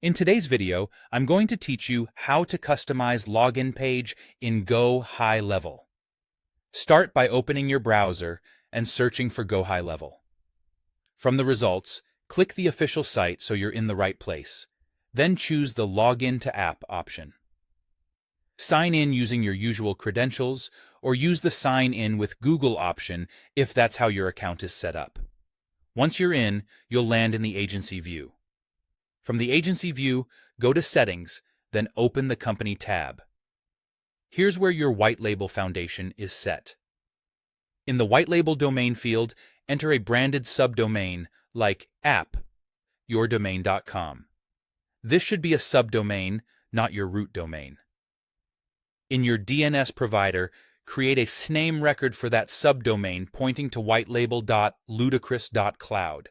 In today's video, I'm going to teach you how to customize login page in Go High Level. Start by opening your browser and searching for Go High Level. From the results, click the official site so you're in the right place. Then choose the Login to App option. Sign in using your usual credentials, or use the Sign in with Google option if that's how your account is set up. Once you're in, you'll land in the agency view. From the agency view, go to Settings, then open the Company tab. Here's where your white label foundation is set. In the white label domain field, enter a branded subdomain like app.yourdomain.com. This should be a subdomain, not your root domain. In your DNS provider, create a SNAME record for that subdomain pointing to whitelabel.ludicrous.cloud.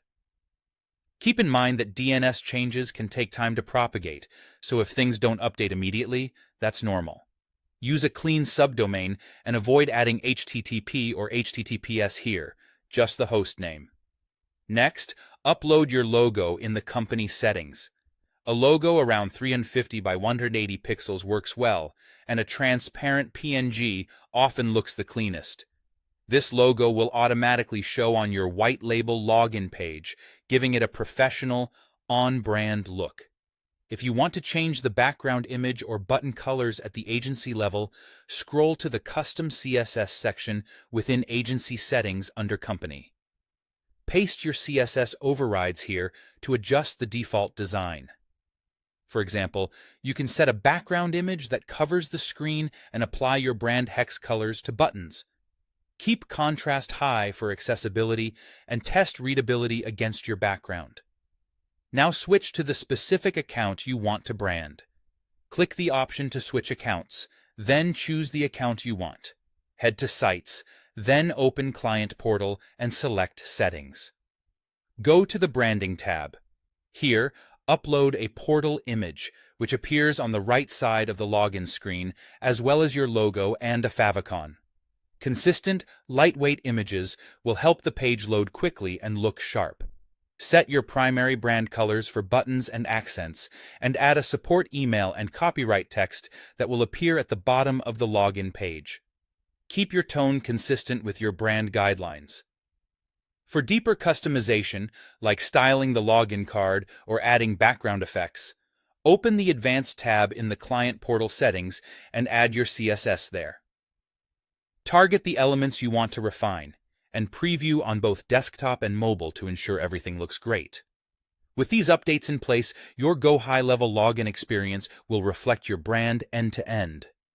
Keep in mind that DNS changes can take time to propagate, so if things don't update immediately, that's normal. Use a clean subdomain and avoid adding HTTP or HTTPS here, just the host name. Next, upload your logo in the company settings. A logo around 350 by 180 pixels works well, and a transparent PNG often looks the cleanest. This logo will automatically show on your white label login page, giving it a professional, on-brand look. If you want to change the background image or button colors at the agency level, scroll to the Custom CSS section within Agency Settings under Company. Paste your CSS overrides here to adjust the default design. For example, you can set a background image that covers the screen and apply your brand hex colors to buttons. Keep contrast high for accessibility and test readability against your background. Now switch to the specific account you want to brand. Click the option to switch accounts, then choose the account you want. Head to Sites, then open Client Portal and select Settings. Go to the Branding tab. Here, upload a portal image, which appears on the right side of the login screen, as well as your logo and a favicon. Consistent, lightweight images will help the page load quickly and look sharp. Set your primary brand colors for buttons and accents, and add a support email and copyright text that will appear at the bottom of the login page. Keep your tone consistent with your brand guidelines. For deeper customization, like styling the login card or adding background effects, open the Advanced tab in the Client Portal settings and add your CSS there. Target the elements you want to refine, and preview on both desktop and mobile to ensure everything looks great. With these updates in place, your Go High Level login experience will reflect your brand end-to-end.